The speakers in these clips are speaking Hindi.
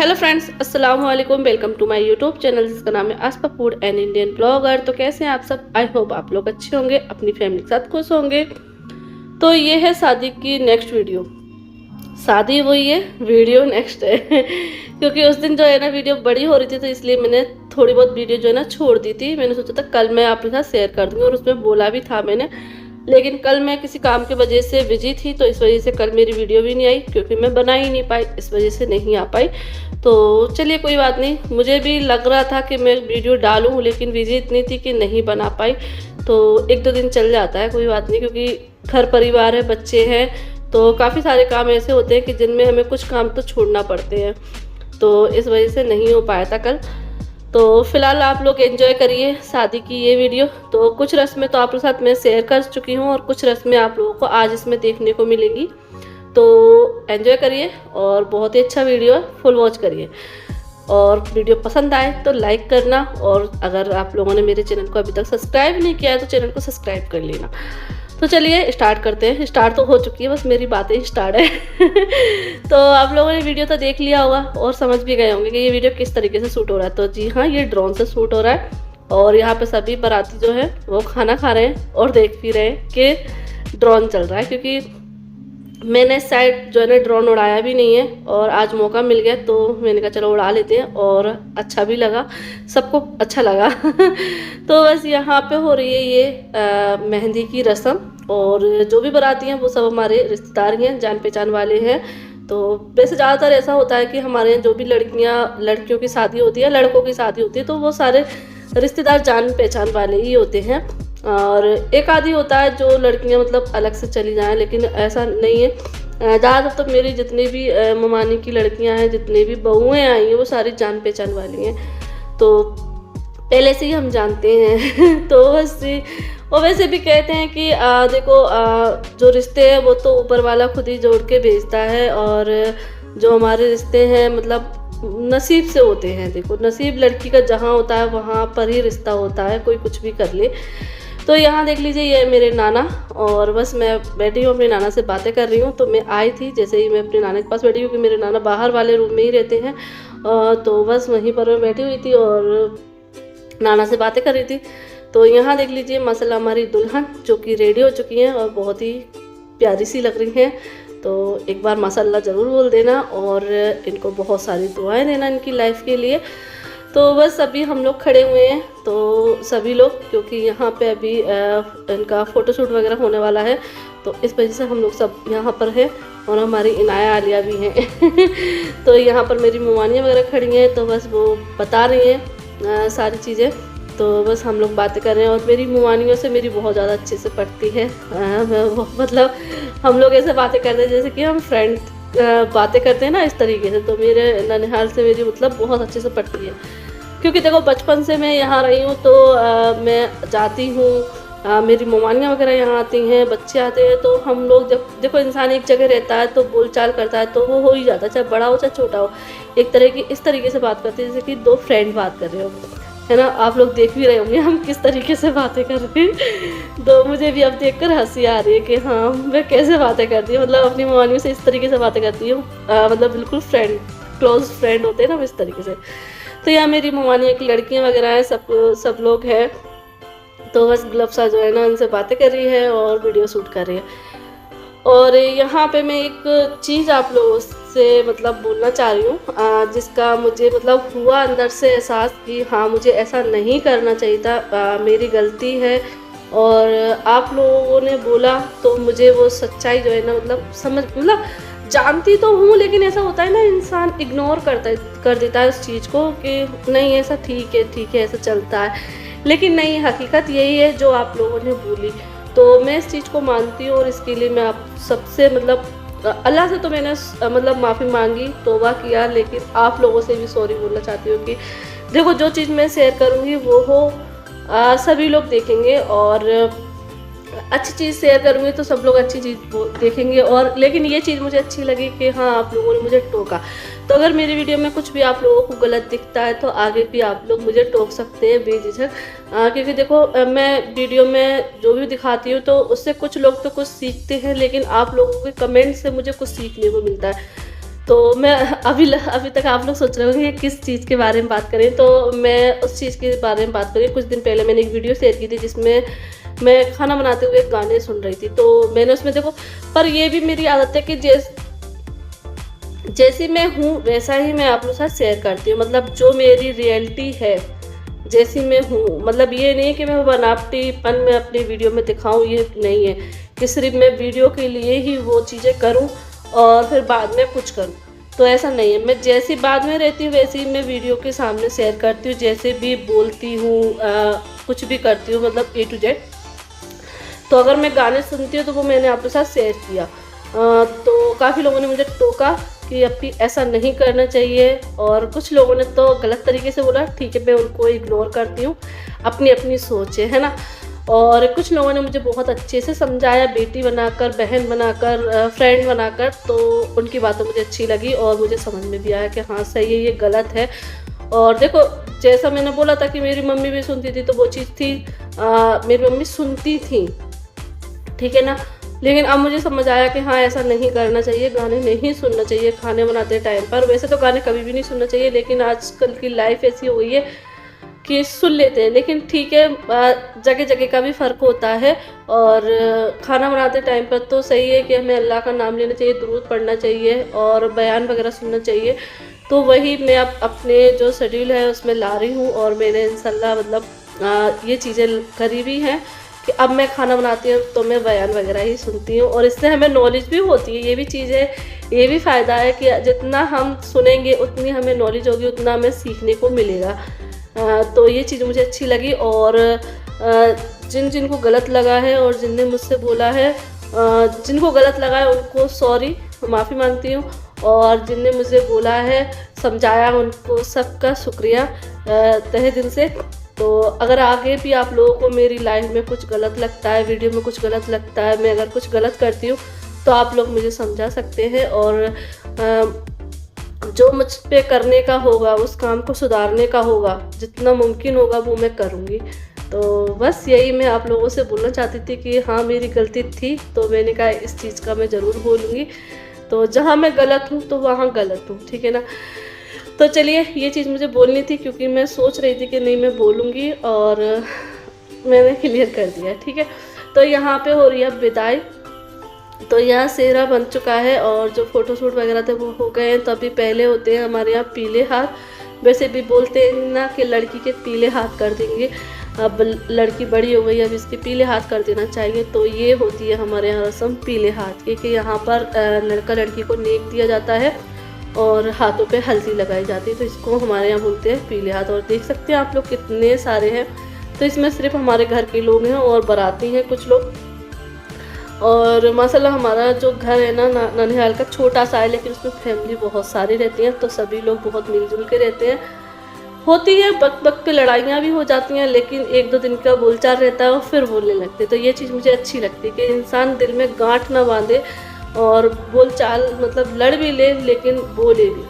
हेलो फ्रेंड्स, अस्सलाम वालेकुम। Welcome to my YouTube channel जिसका नाम है Aspa food and Indian blogger. तो कैसे हैं आप सब? आई होप आप लोग अच्छे होंगे, अपनी फैमिली के साथ खुश होंगे। तो ये है शादी की नेक्स्ट वीडियो। शादी वही है, वीडियो नेक्स्ट है क्योंकि उस दिन जो है ना वीडियो बड़ी हो रही थी, तो इसलिए मैंने थोड़ी बहुत वीडियो जो है ना छोड़ दी थी। मैंने सोचा था कल मैं आपके साथ शेयर कर दूँगी और उसमें बोला भी था मैंने, लेकिन कल मैं किसी काम की वजह से बिजी थी, तो इस वजह से कल मेरी वीडियो भी नहीं आई, क्योंकि मैं बना ही नहीं पाई, इस वजह से नहीं आ पाई। तो चलिए कोई बात नहीं, मुझे भी लग रहा था कि मैं वीडियो डालूं, लेकिन बिजी इतनी थी कि नहीं बना पाई। तो एक दो दिन चल जाता है, कोई बात नहीं, क्योंकि घर परिवार है, बच्चे हैं, तो काफ़ी सारे काम ऐसे होते हैं कि जिनमें हमें कुछ काम तो छोड़ना पड़ते हैं। तो इस वजह से नहीं हो पाया था कल। तो फिलहाल आप लोग एंजॉय करिए शादी की ये वीडियो। तो कुछ रस्में तो आप लोगों के साथ मैं शेयर कर चुकी हूँ और कुछ रस्में आप लोगों को आज इसमें देखने को मिलेंगी। तो एंजॉय करिए और बहुत ही अच्छा वीडियो है, फुल वॉच करिए। और वीडियो पसंद आए तो लाइक करना, और अगर आप लोगों ने मेरे चैनल को अभी तक सब्सक्राइब नहीं किया है तो चैनल को सब्सक्राइब कर लेना। तो चलिए स्टार्ट करते हैं। स्टार्ट तो हो चुकी है, बस मेरी बातें ही स्टार्ट है तो आप लोगों ने वीडियो तो देख लिया होगा और समझ भी गए होंगे कि ये वीडियो किस तरीके से शूट हो रहा है। तो जी हाँ, ये ड्रोन से शूट हो रहा है और यहाँ पे सभी बाराती जो है वो खाना खा रहे हैं और देख भी रहे हैं कि ड्रोन चल रहा है, क्योंकि मैंने शायद जो है ना ड्रोन उड़ाया भी नहीं है और आज मौका मिल गया तो मैंने कहा चलो उड़ा लेते हैं, और अच्छा भी लगा, सबको अच्छा लगा तो बस यहाँ पे हो रही है ये मेहंदी की रस्म, और जो भी बाराती हैं वो सब हमारे रिश्तेदार हैं, जान पहचान वाले हैं। तो वैसे ज़्यादातर ऐसा होता है कि हमारे यहाँ जो भी लड़कियों की शादी होती है, लड़कों की शादी होती है, तो वो सारे रिश्तेदार जान पहचान वाले ही होते हैं। और एक आधी होता है जो लड़कियां मतलब अलग से चली जाएं, लेकिन ऐसा नहीं है। ज़्यादातर तो मेरी जितनी भी ममानी की लड़कियां हैं, जितनी भी बहुएं आई हैं, वो सारी जान पहचान वाली हैं, तो पहले से ही हम जानते हैं तो बस। और वैसे भी कहते हैं कि देखो, जो रिश्ते हैं वो तो ऊपर वाला खुद ही जोड़ के भेजता है, और जो हमारे रिश्ते हैं मतलब नसीब से होते हैं। देखो, नसीब लड़की का जहाँ होता है वहाँ पर ही रिश्ता होता है, कोई कुछ भी कर ले। तो यहाँ देख लीजिए, ये मेरे नाना, और बस मैं बैठी हूँ अपने नाना से बातें कर रही हूँ। तो मैं आई थी, जैसे ही मैं अपने नाना के पास बैठी हूँ, क्योंकि मेरे नाना बाहर वाले रूम में ही रहते हैं, तो बस वहीं पर मैं बैठी हुई थी और नाना से बातें कर रही थी। तो यहाँ देख लीजिए माशाल्लाह हमारी दुल्हन जो कि रेडी हो चुकी हैं और बहुत ही प्यारी सी लग रही हैं। तो एक बार माशाल्लाह ज़रूर बोल देना, और इनको बहुत सारी दुआएं देना इनकी लाइफ के लिए। तो बस अभी हम लोग खड़े हुए हैं, तो सभी लोग, क्योंकि यहाँ पे अभी इनका फ़ोटोशूट वगैरह होने वाला है, तो इस वजह से हम लोग सब यहाँ पर हैं, और हमारी इनाया आलिया भी हैं तो यहाँ पर मेरी ममानियाँ वगैरह खड़ी हैं, तो बस वो बता रही हैं सारी चीज़ें। तो बस हम लोग बातें कर रहे हैं, और मेरी ममानियों से मेरी बहुत ज़्यादा अच्छे से पटती है। मतलब हम लोग ऐसे बातें करते हैं जैसे कि हम फ्रेंड बातें करते हैं ना, इस तरीके से। तो मेरे ननिहाल से मेरी मतलब बहुत अच्छे से पटती है, क्योंकि देखो बचपन से मैं यहाँ रही हूँ, तो मैं जाती हूँ, मेरी ममानियाँ वगैरह यहाँ आती हैं, बच्चे आते हैं, तो हम लोग जब देखो इंसान एक जगह रहता है तो बोलचाल करता है, तो वो हो ही जाता है, चाहे बड़ा हो चाहे छोटा हो, एक तरह की इस तरीके से बात करते हैं जैसे कि दो फ्रेंड बात कर रहे हो, है ना। आप लोग देख भी रहे होंगे हम किस तरीके से बातें कर रहे हैं तो मुझे भी अब देखकर हंसी आ रही है कि हाँ, मैं कैसे बातें करती हूँ, मतलब अपनी ममानियों से इस तरीके से बातें करती हूँ, मतलब बिल्कुल फ्रेंड, क्लोज फ्रेंड होते हैं ना, इस तरीके से। तो यहाँ मेरी ममानियों की लड़कियाँ वगैरह हैं, सब लोग हैं। तो बस ग्लब्सा जो है ना उनसे बातें कर रही है और वीडियो शूट कर रही है। और यहाँ पे मैं एक चीज़ आप लोगों से मतलब बोलना चाह रही हूँ, जिसका मुझे मतलब हुआ अंदर से एहसास कि हाँ, मुझे ऐसा नहीं करना चाहिए था, मेरी गलती है। और आप लोगों ने बोला तो मुझे वो सच्चाई जो है ना मतलब जानती तो हूँ, लेकिन ऐसा होता है ना, इंसान इग्नोर कर देता है उस चीज़ को कि नहीं ऐसा ठीक है ऐसा चलता है, लेकिन नहीं, हकीकत यही है जो आप लोगों ने बोली। तो मैं इस चीज़ को मानती हूँ, और इसके लिए मैं आप सबसे मतलब अल्लाह से तो मैंने मतलब माफ़ी मांगी, तौबा किया, लेकिन आप लोगों से भी सॉरी बोलना चाहती हूँ कि देखो जो चीज़ मैं शेयर करूँगी वो सभी लोग देखेंगे, और अच्छी चीज़ शेयर करूँगी तो सब लोग अच्छी चीज़ देखेंगे। और लेकिन ये चीज़ मुझे अच्छी लगी कि हाँ, आप लोगों ने मुझे टोका। तो अगर मेरी वीडियो में कुछ भी आप लोगों को गलत दिखता है तो आगे भी आप लोग मुझे टोक सकते हैं बेझिझक, क्योंकि देखो मैं वीडियो में जो भी दिखाती हूँ तो उससे कुछ लोग तो कुछ सीखते हैं, लेकिन आप लोगों के कमेंट से मुझे कुछ सीखने को मिलता है। तो मैं अभी तक आप लोग सोच रहे होंगे किस चीज़ के बारे में बात करें, तो मैं उस चीज़ के बारे में बात करें। कुछ दिन पहले मैंने एक वीडियो शेयर की थी जिसमें मैं खाना बनाते हुए गाने सुन रही थी, तो मैंने उसमें देखो, पर ये भी मेरी आदत है कि जैसी मैं हूँ वैसा ही मैं आप लोगों के साथ शेयर करती हूँ, मतलब जो मेरी रियलिटी है जैसी मैं हूँ। मतलब ये नहीं कि मैं बनावटीपन में अपनी वीडियो में दिखाऊँ, ये नहीं है कि सिर्फ मैं वीडियो के लिए ही वो चीज़ें करूँ और फिर बाद में कुछ करूँ, तो ऐसा नहीं है। मैं जैसी बाद में रहती हूँ वैसे ही मैं वीडियो के सामने शेयर करती हूँ, जैसे भी बोलती हूँ, कुछ भी करती हूँ, मतलब A to Z। तो अगर मैं गाने सुनती हूँ तो वो मैंने आपके साथ शेयर किया। तो काफ़ी लोगों ने मुझे टोका कि अभी ऐसा नहीं करना चाहिए, और कुछ लोगों ने तो गलत तरीके से बोला। ठीक है, मैं उनको इग्नोर करती हूँ, अपनी अपनी सोच है ना। और कुछ लोगों ने मुझे बहुत अच्छे से समझाया, बेटी बनाकर, बहन बनाकर, फ्रेंड बनाकर, तो उनकी बातें मुझे अच्छी लगी और मुझे समझ में भी आया कि हाँ सही है, ये गलत है। और देखो, जैसा मैंने बोला था कि मेरी मम्मी भी सुनती थी, तो वो चीज़ थी, मेरी मम्मी सुनती थी, ठीक है ना। लेकिन अब मुझे समझ आया कि हाँ ऐसा नहीं करना चाहिए, गाने नहीं सुनना चाहिए खाने बनाते टाइम पर। वैसे तो गाने कभी भी नहीं सुनना चाहिए, लेकिन आजकल की लाइफ ऐसी हो गई है कि सुन लेते हैं। लेकिन ठीक है, जगह जगह का भी फ़र्क होता है। और खाना बनाते टाइम पर तो सही है कि हमें अल्लाह का नाम लेना चाहिए, दुरूद पढ़ना चाहिए और बयान वगैरह सुनना चाहिए। तो वही मैं अब अपने जो शेड्यूल है उसमें ला रही हूँ, और मैंने इंशाल्लाह मतलब ये चीज़ें करी भी हैं कि अब मैं खाना बनाती हूँ तो मैं बयान वगैरह ही सुनती हूँ, और इससे हमें नॉलेज भी होती है। ये भी चीज़ है, ये भी फ़ायदा है कि जितना हम सुनेंगे उतनी हमें नॉलेज होगी, उतना हमें सीखने को मिलेगा। तो ये चीज़ मुझे अच्छी लगी। और जिनको गलत लगा है और जिनने मुझसे बोला है, जिनको गलत लगा है उनको सॉरी, माफ़ी मांगती हूँ। और जिनने मुझे बोला है, समझाया, उनको सबका शुक्रिया तहे दिल से। तो अगर आगे भी आप लोगों को मेरी लाइफ में कुछ गलत लगता है, वीडियो में कुछ गलत लगता है, मैं अगर कुछ गलत करती हूँ, तो आप लोग मुझे समझा सकते हैं। और जो मुझ पे करने का होगा, उस काम को सुधारने का होगा, जितना मुमकिन होगा वो मैं करूँगी। तो बस यही मैं आप लोगों से बोलना चाहती थी कि हाँ मेरी गलती थी, तो मैंने कहा इस चीज़ का मैं ज़रूर बोलूँगी। तो जहाँ मैं गलत हूँ तो वहाँ गलत हूँ, ठीक है ना। तो चलिए, ये चीज़ मुझे बोलनी थी क्योंकि मैं सोच रही थी कि नहीं मैं बोलूँगी, और मैंने क्लियर कर दिया, ठीक है। तो यहाँ पे हो रही है विदाई। तो यहाँ सेहरा बन चुका है और जो फ़ोटोशूट वगैरह थे वो हो गए हैं। तो अभी पहले होते हैं हमारे यहाँ पीले हाथ। वैसे भी बोलते हैं ना कि लड़की के पीले हाथ कर देंगे, अब लड़की बड़ी हो गई, अब इसके पीले हाथ कर देना चाहिए। तो ये होती है हमारे यहाँ रस्म पीले हाथ की, कि यहाँ पर लड़का लड़की को नेक दिया जाता है और हाथों पे हल्दी लगाई जाती है। तो इसको हमारे यहाँ बोलते हैं पीले हाथ। और देख सकते हैं आप लोग कितने सारे हैं। तो इसमें सिर्फ हमारे घर के लोग हैं और बाराती हैं कुछ लोग। और माशाल्लाह हमारा जो घर है ना ननिहाल का, छोटा सा है, लेकिन उसमें फैमिली बहुत सारी रहती हैं, तो सभी लोग बहुत मिलजुल के रहते हैं। होती है वक्त वक्त पे लड़ाइयाँ भी हो जाती हैं, लेकिन एक दो दिन का बोलचाल रहता है और फिर बोलने लगते। तो ये चीज़ मुझे अच्छी लगती है कि इंसान दिल में गांठ ना बांधे और बोलचाल मतलब लड़ भी ले लेकिन बोले भी।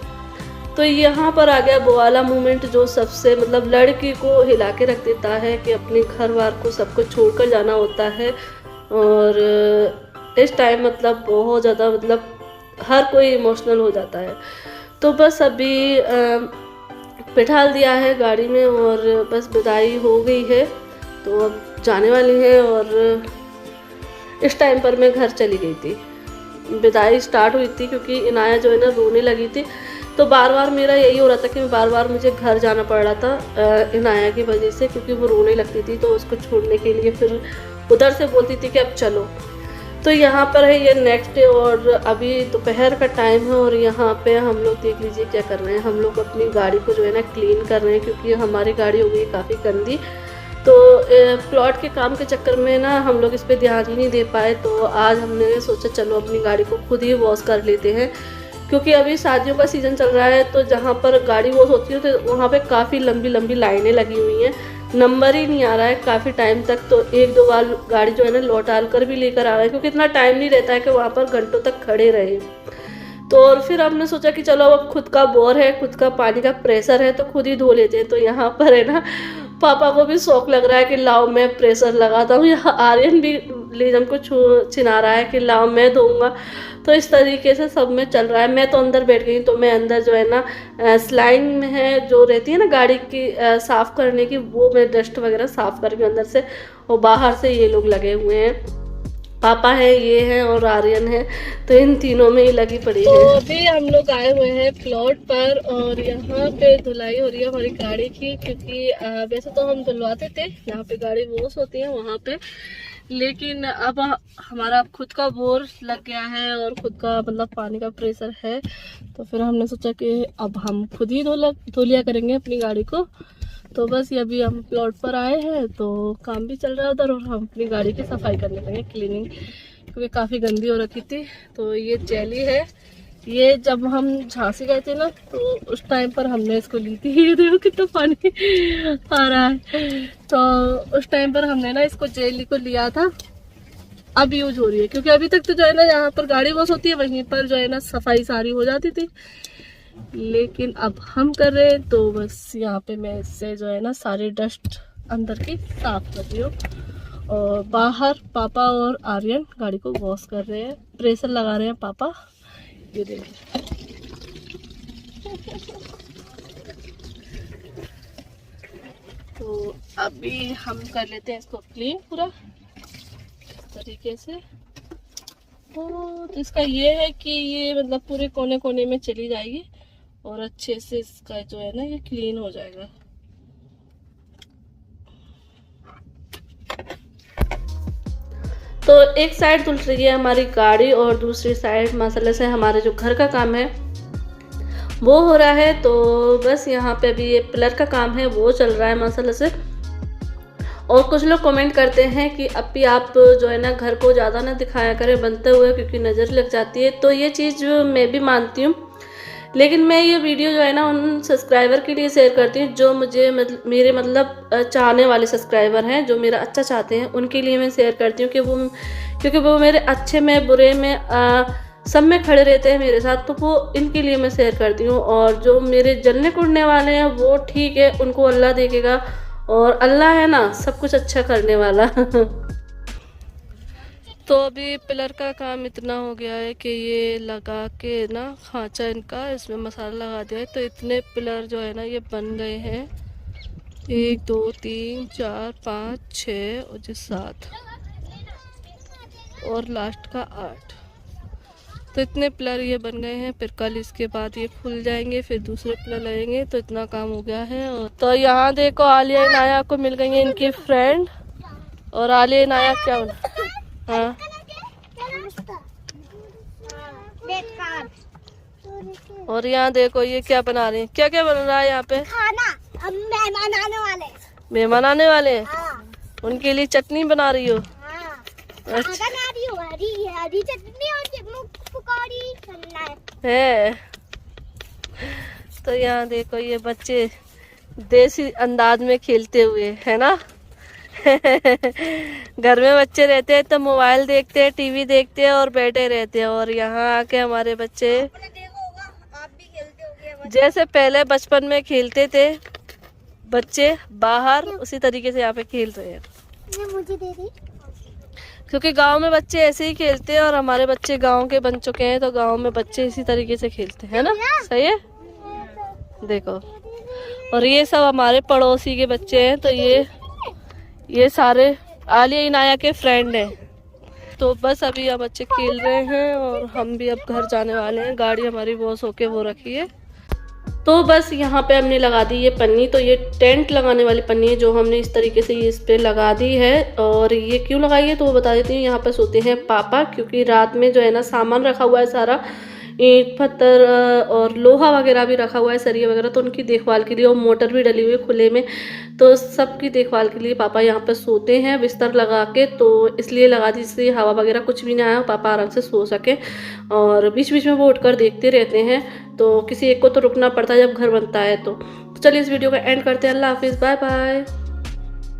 तो यहाँ पर आ गया वो वाला मोमेंट जो सबसे मतलब लड़की को हिला के रख देता है कि अपने घर वार को सबको छोड़कर जाना होता है। और इस टाइम मतलब बहुत ज़्यादा मतलब हर कोई इमोशनल हो जाता है। तो बस अभी बिठाल दिया है गाड़ी में और बस विदाई हो गई है, तो अब जाने वाली है। और इस टाइम पर मैं घर चली गई थी, विदाई स्टार्ट हुई थी क्योंकि इनाया जो है ना रोने लगी थी। तो बार बार मेरा यही हो रहा था कि बार बार मुझे घर जाना पड़ रहा था इनाया की वजह से, क्योंकि वो रोने लगती थी। तो उसको छोड़ने के लिए फिर उधर से बोलती थी कि अब चलो। तो यहाँ पर है ये नेक्स्ट डे और अभी दोपहर का टाइम है और यहाँ पे हम लोग देख लीजिए क्या कर रहे हैं। हम लोग अपनी गाड़ी को जो है ना क्लीन कर रहे हैं, क्योंकि हमारी गाड़ी हो गई काफ़ी गंदी। तो प्लॉट के काम के चक्कर में ना हम लोग इस पर ध्यान ही नहीं दे पाए। तो आज हमने सोचा चलो अपनी गाड़ी को खुद ही वॉश कर लेते हैं, क्योंकि अभी शादियों का सीज़न चल रहा है। तो जहाँ पर गाड़ी वॉश होती है तो वहाँ पे काफ़ी लंबी लंबी लाइनें लगी हुई हैं, नंबर ही नहीं आ रहा है काफ़ी टाइम तक। तो एक दो बार गाड़ी जो है ना लौटाल कर भी लेकर आ रहा है, क्योंकि इतना टाइम नहीं रहता है कि वहाँ पर घंटों तक खड़े रहे। तो और फिर हमने सोचा कि चलो अब खुद का बोर है, खुद का पानी का प्रेशर है, तो खुद ही धो लेते हैं। तो यहाँ पर है ना पापा को भी शौक लग रहा है कि लाओ मैं प्रेशर लगाता हूँ। यहाँ आर्यन भी लीजम को चिन्हा रहा है कि लाओ मैं धोऊंगा। तो इस तरीके से सब में चल रहा है। मैं तो अंदर बैठ गई, तो मैं अंदर जो है ना स्लाइन में है जो रहती है ना गाड़ी की साफ़ करने की, वो मैं डस्ट वगैरह साफ़ कर रही हूँ अंदर से। और बाहर से ये लोग लगे हुए हैं, पापा है, ये है और आर्यन है, तो इन तीनों में ही लगी पड़ी है। तो अभी हम लोग आए हुए हैं प्लॉट पर और यहाँ पे धुलाई हो रही है हमारी गाड़ी की, क्योंकि वैसे तो हम धुलवाते थे, यहाँ पे गाड़ी वॉश होती है वहाँ पे, लेकिन अब हमारा खुद का बोर लग गया है और खुद का मतलब पानी का प्रेशर है, तो फिर हमने सोचा कि अब हम खुद ही धो लिया करेंगे अपनी गाड़ी को। तो बस ये अभी हम प्लॉट पर आए हैं, तो काम भी चल रहा है उधर, और हम अपनी गाड़ी की सफाई करने लगे, क्लीनिंग, क्योंकि काफ़ी गंदी हो रखी थी। तो ये जेली है, ये जब हम झांसी गए थे ना तो उस टाइम पर हमने इसको ली थी। ये देखो कितना पानी आ रहा है। तो उस टाइम पर हमने ना इसको जेली को लिया था, अब यूज हो रही है, क्योंकि अभी तक तो जो है ना यहाँ पर गाड़ी वॉश होती है वहीं पर जो है ना सफाई सारी हो जाती थी, लेकिन अब हम कर रहे हैं, तो बस यहाँ पे मैं इससे जो है ना सारी डस्ट अंदर की साफ कर रही हूँ। और बाहर पापा और आर्यन गाड़ी को वॉश कर रहे हैं, प्रेशर लगा रहे हैं पापा, ये देखिए। तो अभी हम कर लेते हैं इसको क्लीन पूरा इस तरीके से। तो इसका ये है कि ये मतलब पूरे कोने कोने में चली जाएगी और अच्छे से इसका जो है ना ये क्लीन हो जाएगा। तो एक साइड धुल रही है हमारी गाड़ी और दूसरी साइड मसाले से हमारे जो घर का काम है वो हो रहा है। तो बस यहाँ पे अभी ये पिलर का काम है वो चल रहा है मसाले से। और कुछ लोग कमेंट करते हैं कि अभी आप जो है ना घर को ज़्यादा ना दिखाया करें बनते हुए, क्योंकि नज़र लग जाती है। तो ये चीज़ मैं भी मानती हूँ, लेकिन मैं ये वीडियो जो है ना उन सब्सक्राइबर के लिए शेयर करती हूँ जो मुझे मेरे मतलब चाहने वाले सब्सक्राइबर हैं, जो मेरा अच्छा चाहते हैं, उनके लिए मैं शेयर करती हूँ कि क्योंकि वो मेरे अच्छे में बुरे में सब में खड़े रहते हैं मेरे साथ, तो वो इनके लिए मैं शेयर करती हूँ। और जो मेरे जलने कुड़ने वाले हैं वो ठीक है, उनको अल्लाह देखेगा, और अल्लाह है ना सब कुछ अच्छा करने वाला। तो अभी पिलर का काम इतना हो गया है कि ये लगा के ना खांचा इनका, इसमें मसाला लगा दिया है, तो इतने पिलर जो है ना ये बन गए हैं, 1 2 3 4 5 6 और जो 7 और लास्ट का 8। तो इतने पिलर ये बन गए हैं। फिर कल इसके बाद ये खुल जाएंगे, फिर दूसरे पिलर लगेंगे, तो इतना काम हो गया है। और तो यहाँ देखो आलिया नाया को मिल गई है इनकी फ्रेंड, और आलिया नाया क्या बना, हाँ और यहाँ देखो ये क्या बना रहे हैं, क्या क्या बन रहा है यहाँ पे, खाना। अब मेहमान आने वाले हैं, उनके लिए चटनी बना रही हो। अच्छा हरी चटनी और पकौड़ी है। तो यहाँ देखो ये बच्चे देसी अंदाज में खेलते हुए है ना। घर में बच्चे रहते हैं तो मोबाइल देखते हैं, टीवी देखते हैं और बैठे रहते हैं, और यहाँ आके हमारे बच्चे जैसे पहले बचपन में खेलते थे बच्चे बाहर, उसी तरीके से यहाँ पे खेल रहे हैं। मुझे दे दी, क्योंकि गांव में बच्चे ऐसे ही खेलते हैं, और हमारे बच्चे गांव के बन चुके हैं, तो गांव में बच्चे इसी तरीके से खेलते हैं ना, सही है। देखो, और ये सब हमारे पड़ोसी के बच्चे हैं, तो ये सारे आलिया इनाया के फ्रेंड हैं। तो बस अभी ये बच्चे खेल रहे हैं और हम भी अब घर जाने वाले हैं, गाड़ी हमारी वॉश होके वो रखी है। तो बस यहाँ पे हमने लगा दी ये पन्नी, तो ये टेंट लगाने वाली पन्नी है जो हमने इस तरीके से इस पे लगा दी है। और ये क्यों लगाई है तो वो बता देती हूँ। यहाँ पे सोते हैं पापा, क्योंकि रात में जो है ना सामान रखा हुआ है सारा, ईंट पत्थर और लोहा वगैरह भी रखा हुआ है, सरिया वगैरह, तो उनकी देखभाल के लिए, और मोटर भी डली हुई है खुले में, तो सबकी देखभाल के लिए पापा यहाँ पर सोते हैं बिस्तर लगा के। तो इसलिए लगा दी, जिससे हवा वगैरह कुछ भी ना आए, पापा आराम से सो सके। और बीच बीच में वो उठकर देखते रहते हैं, तो किसी एक को तो रुकना पड़ता है जब घर बनता है। तो चलिए इस वीडियो का एंड करते हैं। अल्लाह हाफिज़, बाय बाय।